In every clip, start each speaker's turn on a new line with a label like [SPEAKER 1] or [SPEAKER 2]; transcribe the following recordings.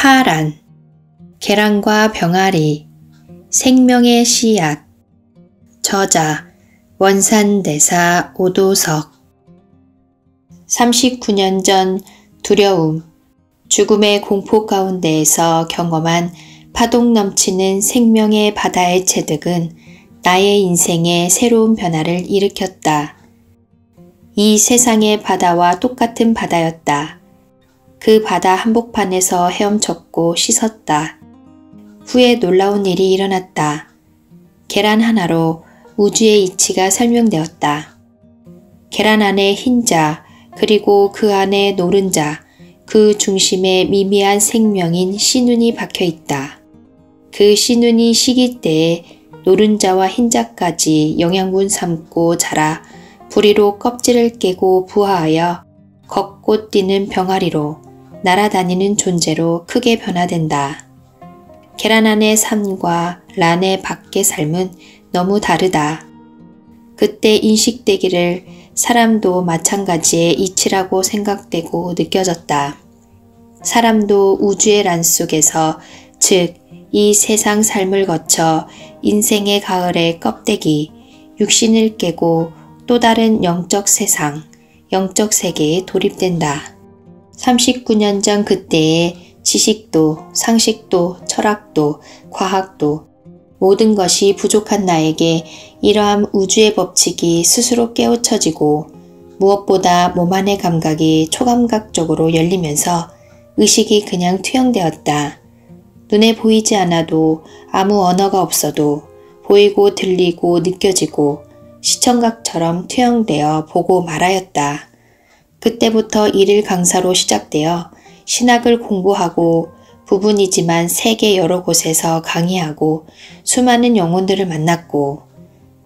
[SPEAKER 1] 파란, 계란과 병아리, 생명의 씨앗. 저자 원산대사 오도석. 39년 전 두려움, 죽음의 공포 가운데에서 경험한 파동 넘치는 생명의 바다의 체득은 나의 인생에 새로운 변화를 일으켰다. 이 세상의 바다와 똑같은 바다였다. 그 바다 한복판에서 헤엄쳤고 씻었다. 후에 놀라운 일이 일어났다. 계란 하나로 우주의 이치가 설명되었다. 계란 안에 흰자, 그리고 그 안에 노른자, 그 중심에 미미한 생명인 씨눈이 박혀있다. 그 씨눈이 시기 때에 노른자와 흰자까지 영양분 삼고 자라 부리로 껍질을 깨고 부화하여 걷고 뛰는 병아리로 날아다니는 존재로 크게 변화된다. 계란 안의 삶과 란의 밖의 삶은 너무 다르다. 그때 인식되기를 사람도 마찬가지의 이치라고 생각되고 느껴졌다. 사람도 우주의 란 속에서, 즉 이 세상 삶을 거쳐 인생의 가을의 껍데기, 육신을 깨고 또 다른 영적 세상, 영적 세계에 돌입된다. 39년 전 그때에 지식도, 상식도, 철학도, 과학도 모든 것이 부족한 나에게 이러한 우주의 법칙이 스스로 깨우쳐지고 무엇보다 몸 안의 감각이 초감각적으로 열리면서 의식이 그냥 투영되었다. 눈에 보이지 않아도 아무 언어가 없어도 보이고 들리고 느껴지고 시청각처럼 투영되어 보고 말하였다. 그때부터 일일 강사로 시작되어 신학을 공부하고 부분이지만 세계 여러 곳에서 강의하고 수많은 영혼들을 만났고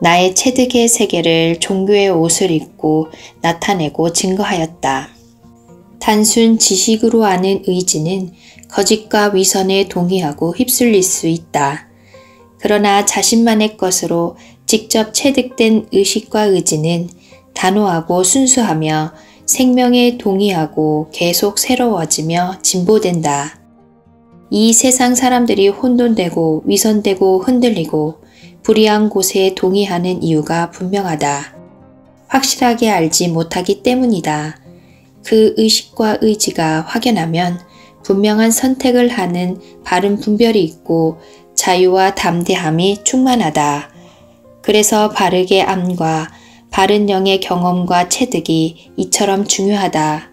[SPEAKER 1] 나의 체득의 세계를 종교의 옷을 입고 나타내고 증거하였다. 단순 지식으로 아는 의지는 거짓과 위선에 동의하고 휩쓸릴 수 있다. 그러나 자신만의 것으로 직접 체득된 의식과 의지는 단호하고 순수하며 생명에 동의하고 계속 새로워지며 진보된다. 이 세상 사람들이 혼돈되고 위선되고 흔들리고 불의한 곳에 동의하는 이유가 분명하다. 확실하게 알지 못하기 때문이다. 그 의식과 의지가 확연하면 분명한 선택을 하는 바른 분별이 있고 자유와 담대함이 충만하다. 그래서 바르게 암과 바른 영의 경험과 체득이 이처럼 중요하다.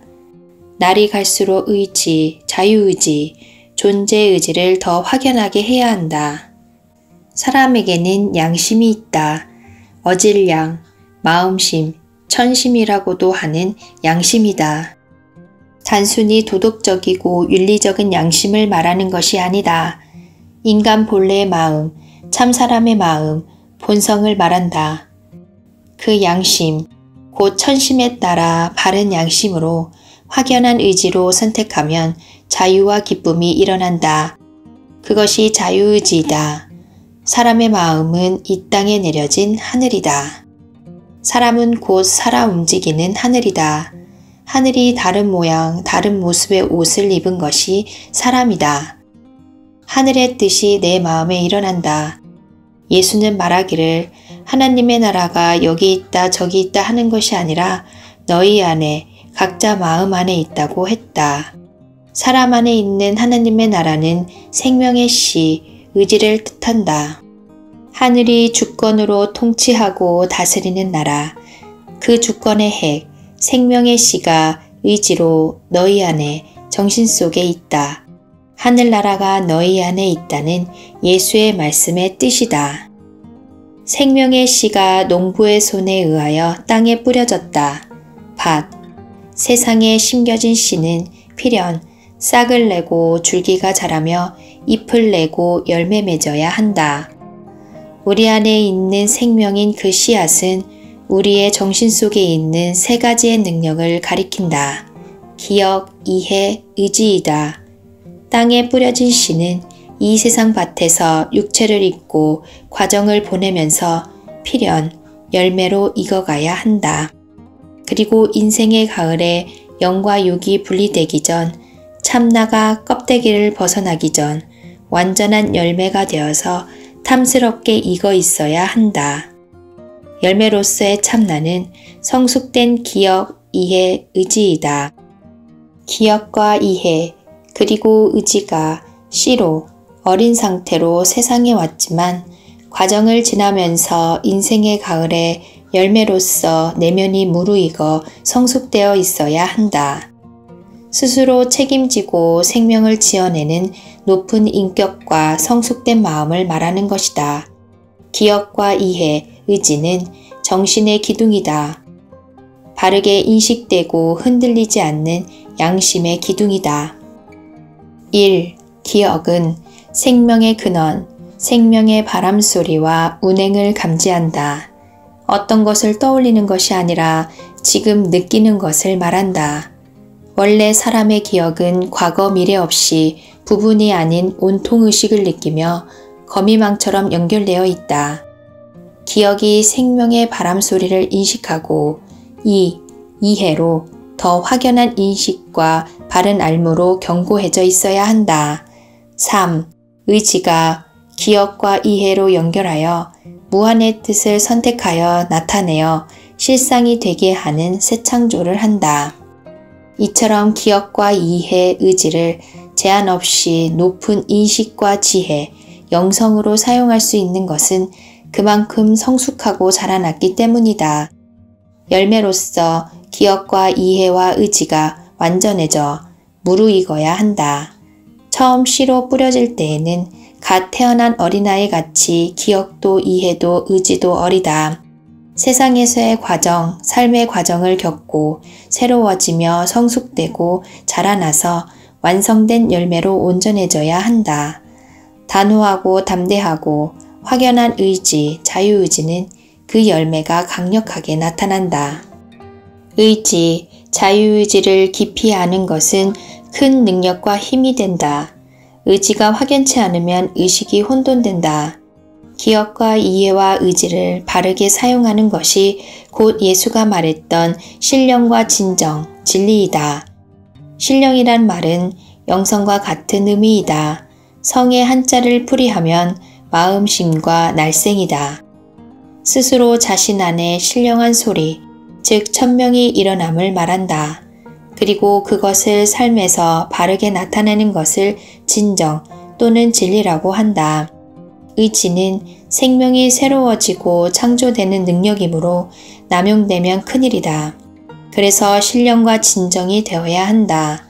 [SPEAKER 1] 날이 갈수록 의지, 자유의지, 존재의지를 더 확연하게 해야 한다. 사람에게는 양심이 있다. 어질량, 마음심, 천심이라고도 하는 양심이다. 단순히 도덕적이고 윤리적인 양심을 말하는 것이 아니다. 인간 본래의 마음, 참 사람의 마음, 본성을 말한다. 그 양심, 곧 천심에 따라 바른 양심으로 확연한 의지로 선택하면 자유와 기쁨이 일어난다. 그것이 자유의지이다. 사람의 마음은 이 땅에 내려진 하늘이다. 사람은 곧 살아 움직이는 하늘이다. 하늘이 다른 모양, 다른 모습의 옷을 입은 것이 사람이다. 하늘의 뜻이 내 마음에 일어난다. 예수는 말하기를 하나님의 나라가 여기 있다 저기 있다 하는 것이 아니라 너희 안에 각자 마음 안에 있다고 했다. 사람 안에 있는 하나님의 나라는 생명의 씨, 의지를 뜻한다. 하늘이 주권으로 통치하고 다스리는 나라, 그 주권의 핵, 생명의 씨가 의지로 너희 안에 정신 속에 있다. 하늘나라가 너희 안에 있다는 예수의 말씀의 뜻이다. 생명의 씨가 농부의 손에 의하여 땅에 뿌려졌다. 밭, 세상에 심겨진 씨는 필연 싹을 내고 줄기가 자라며 잎을 내고 열매 맺어야 한다. 우리 안에 있는 생명인 그 씨앗은 우리의 정신 속에 있는 세 가지의 능력을 가리킨다. 기억, 이해, 의지이다. 땅에 뿌려진 씨는 이 세상 밭에서 육체를 입고 과정을 보내면서 필연 열매로 익어가야 한다. 그리고 인생의 가을에 영과 육이 분리되기 전 참나가 껍데기를 벗어나기 전 완전한 열매가 되어서 탐스럽게 익어 있어야 한다. 열매로서의 참나는 성숙된 기억, 이해, 의지이다. 기억과 이해, 그리고 의지가 씨로 어린 상태로 세상에 왔지만 과정을 지나면서 인생의 가을에 열매로서 내면이 무르익어 성숙되어 있어야 한다. 스스로 책임지고 생명을 지어내는 높은 인격과 성숙된 마음을 말하는 것이다. 기억과 이해, 의지는 정신의 기둥이다. 바르게 인식되고 흔들리지 않는 양심의 기둥이다. 1. 기억은 생명의 근원, 생명의 바람소리와 운행을 감지한다. 어떤 것을 떠올리는 것이 아니라 지금 느끼는 것을 말한다. 원래 사람의 기억은 과거 미래 없이 부분이 아닌 온통의식을 느끼며 거미망처럼 연결되어 있다. 기억이 생명의 바람소리를 인식하고 이해로 더 확연한 인식과 바른 알무로 견고해져 있어야 한다. 3. 의지가 기억과 이해로 연결하여 무한의 뜻을 선택하여 나타내어 실상이 되게 하는 새 창조를 한다. 이처럼 기억과 이해, 의지를 제한 없이 높은 인식과 지혜, 영성으로 사용할 수 있는 것은 그만큼 성숙하고 자라났기 때문이다. 열매로서 기억과 이해와 의지가 완전해져 무르익어야 한다. 처음 씨로 뿌려질 때에는 갓 태어난 어린아이 같이 기억도 이해도 의지도 어리다. 세상에서의 과정, 삶의 과정을 겪고 새로워지며 성숙되고 자라나서 완성된 열매로 온전해져야 한다. 단호하고 담대하고 확연한 의지, 자유의지는 그 열매가 강력하게 나타난다. 의지, 자유의지를 깊이 아는 것은 큰 능력과 힘이 된다. 의지가 확연치 않으면 의식이 혼돈된다. 기억과 이해와 의지를 바르게 사용하는 것이 곧 예수가 말했던 신령과 진정, 진리이다. 신령이란 말은 영성과 같은 의미이다. 성의 한자를 풀이하면 마음심과 날생이다. 스스로 자신 안에 신령한 소리, 즉 천명이 일어남을 말한다. 그리고 그것을 삶에서 바르게 나타내는 것을 진정 또는 진리라고 한다. 의지는 생명이 새로워지고 창조되는 능력이므로 남용되면 큰일이다. 그래서 신령과 진정이 되어야 한다.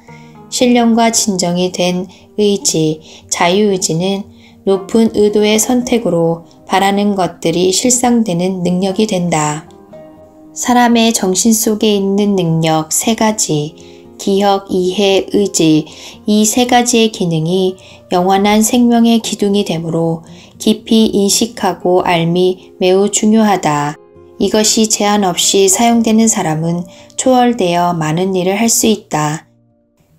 [SPEAKER 1] 신령과 진정이 된 의지, 자유의지는 높은 의도의 선택으로 바라는 것들이 실상되는 능력이 된다. 사람의 정신 속에 있는 능력 세 가지, 기억, 이해, 의지, 이 세 가지의 기능이 영원한 생명의 기둥이 되므로 깊이 인식하고 알미 매우 중요하다. 이것이 제한 없이 사용되는 사람은 초월되어 많은 일을 할 수 있다.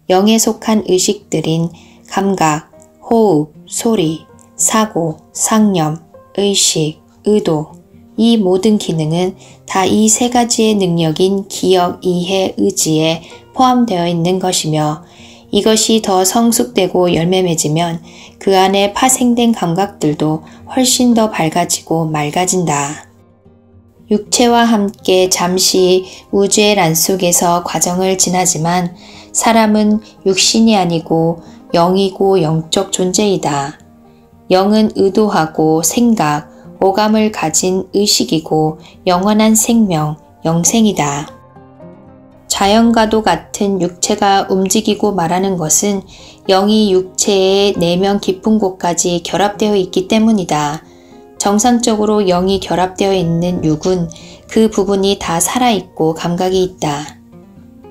[SPEAKER 1] 영에 속한 의식들인 감각, 호흡, 소리, 사고, 상념, 의식, 의도, 이 모든 기능은 다 이 세 가지의 능력인 기억, 이해, 의지에 포함되어 있는 것이며 이것이 더 성숙되고 열매 맺으면 그 안에 파생된 감각들도 훨씬 더 밝아지고 맑아진다. 육체와 함께 잠시 우주의 란 속에서 과정을 지나지만 사람은 육신이 아니고 영이고 영적 존재이다. 영은 의도하고 생각, 오감을 가진 의식이고 영원한 생명, 영생이다. 자연과도 같은 육체가 움직이고 말하는 것은 영이 육체의 내면 깊은 곳까지 결합되어 있기 때문이다. 정상적으로 영이 결합되어 있는 육은 그 부분이 다 살아있고 감각이 있다.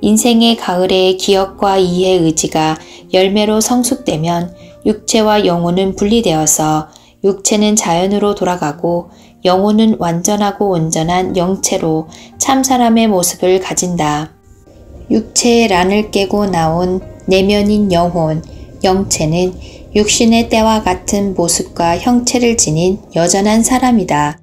[SPEAKER 1] 인생의 가을에 기억과 이해 의지가 열매로 성숙되면 육체와 영혼은 분리되어서 육체는 자연으로 돌아가고 영혼은 완전하고 온전한 영체로 참 사람의 모습을 가진다. 육체의 란을 깨고 나온 내면인 영혼, 영체는 육신의 때와 같은 모습과 형체를 지닌 여전한 사람이다.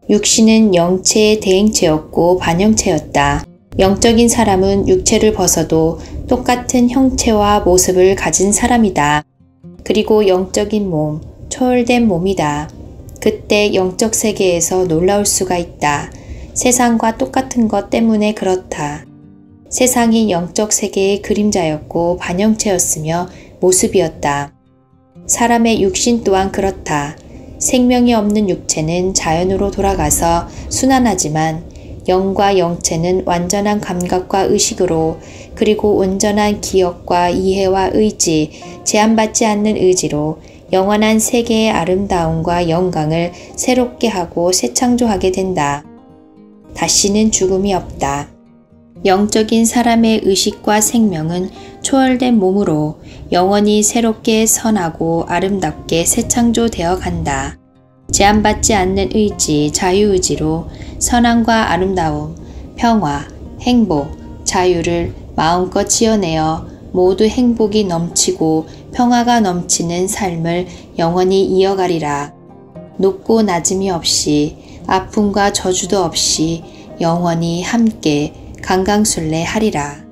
[SPEAKER 1] 육신은 영체의 대행체였고 반영체였다. 영적인 사람은 육체를 벗어도 똑같은 형체와 모습을 가진 사람이다. 그리고 영적인 몸, 초월된 몸이다. 그때 영적 세계에서 놀라울 수가 있다. 세상과 똑같은 것 때문에 그렇다. 세상이 영적 세계의 그림자였고 반영체였으며 모습이었다. 사람의 육신 또한 그렇다. 생명이 없는 육체는 자연으로 돌아가서 순환하지만 영과 영체는 완전한 감각과 의식으로 그리고 온전한 기억과 이해와 의지, 제한받지 않는 의지로 영원한 세계의 아름다움과 영광을 새롭게 하고 새창조하게 된다. 다시는 죽음이 없다. 영적인 사람의 의식과 생명은 초월된 몸으로 영원히 새롭게 선하고 아름답게 새창조되어 간다. 제한받지 않는 의지, 자유의지로 선함과 아름다움, 평화, 행복, 자유를 마음껏 지어내어 모두 행복이 넘치고 평화가 넘치는 삶을 영원히 이어가리라. 높고 낮음이 없이 아픔과 저주도 없이 영원히 함께 강강술래 하리라.